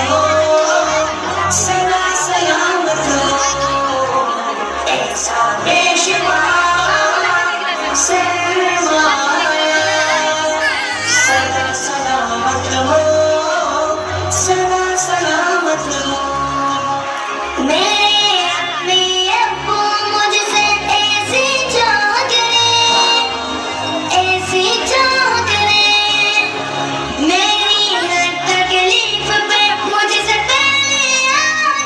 हो, सदा सलामत हो। ऐसा बेशुमार सरमाया, सदा सलामत हो, सदा सलामत हो। मेरे अपने अब्बू मुझसे ऐसी चाह करें, ऐसी चाह करें। मेरी हर तकलीफ पे मुझसे पहले आ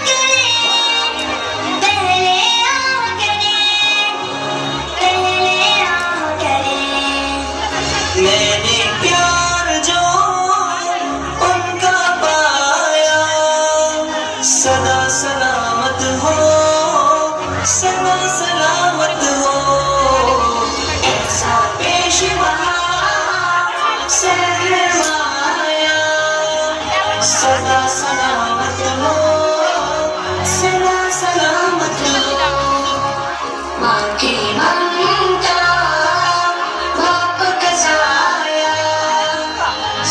करें, पहले आ करें, पहले आ करें। मैंने प्यार जो उनका पाया, सदा सलामत हो, सदा सलामत हो। ऐसा बेशुमार सरमाया, सदा सलामत हो, सदा सलामत हो। माँ की ममता, बाप का साया,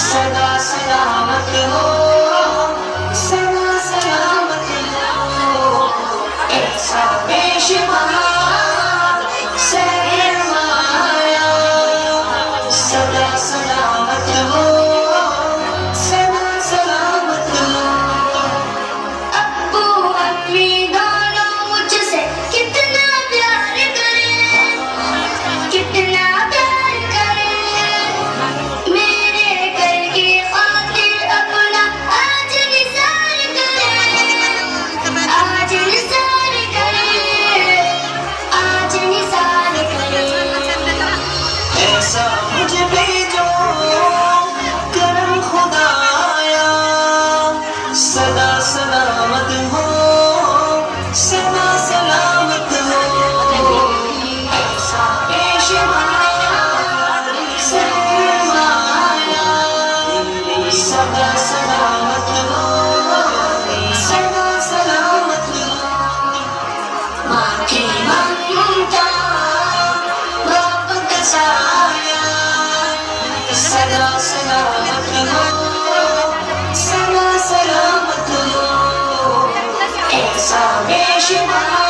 सदा सलामत हो, सदा सलामत हो। ऐसा बेशुमार सरमाया, सदा सलामत हो, सदा सलामत हो। अब्बू अम्मी दोनों मुझसे कितना प्यार करें, कितना प्यार करें। मेरे घर की खातिर अपना आज निसार करें, आज निसार करें, आज निसार करें। ऐसा मुझ पे जो करम खुदाया, सदा सलामत हो, सदा सलामत हो। ऐसा बेशुमार सरमाया, सदा सलामत हो, सदा सलामत हो। माँ की ममता, बाप का साया, सदा सलामत हो, सदा सलामत हो। ऐसा बेशुमार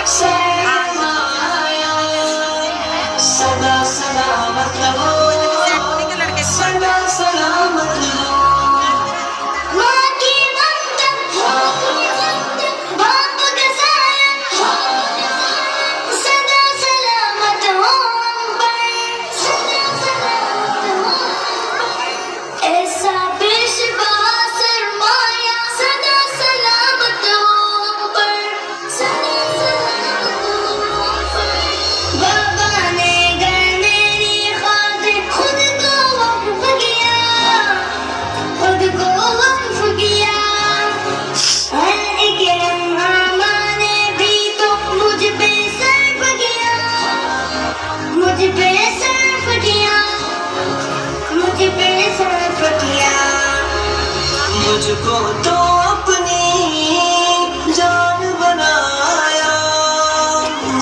सरमाया, सदा सलामत हो, सदा सलामत हो। माँ की ममता, बाप का साया, सदा सलामत हो हम पर, सदा सलामत हो। ऐसा बेशुमार सरमाया, सदा सलामत हो हम पर, सदा सलामत हो हम पर। बाबा ने घर मेरी खातिर खुद को वक्फ किया, खुद को वक्फ किया। हर एक लम्हा माँ ने भी तो मुझ पे सर्फ किया, मुझ पे सर्फ किया, मुझ पे सर्फ किया। मुझको तो अपनी जान बनाया,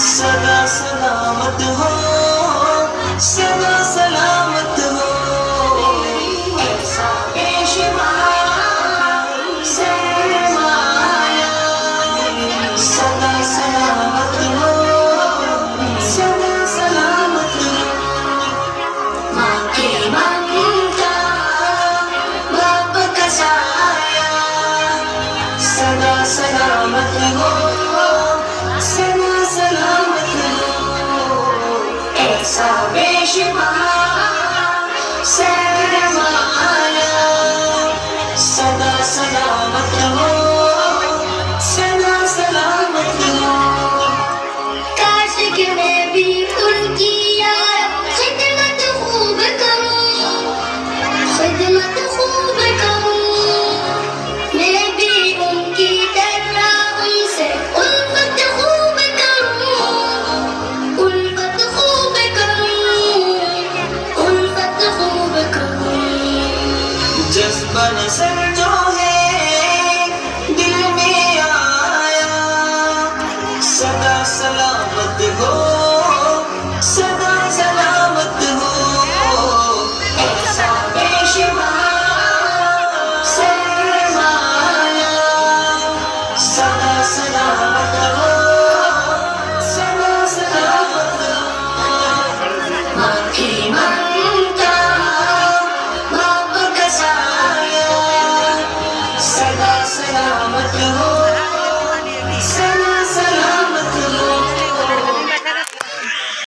सदा सलामत हो, सदा सलामत हो। ऐसा बेशुमार सरमाया, सदा सलामत हो, सदा सलामत हो। माँ की ममता, बाप का साया, सदा सलामत हो, सदा सलामत हो। ऐसा बेशुमार सरमाया, सदा सलामत हो, सदा सलामत हो। काश कि मैं भी उनकी यार खिदमत खूब करूं, खिदमत खूब करूं। मैं भी उनकी तरह उनसे उल्फत खूब करूं, उल्फत खूब करूं, उल्फत खूब करूं। जज्बा न सर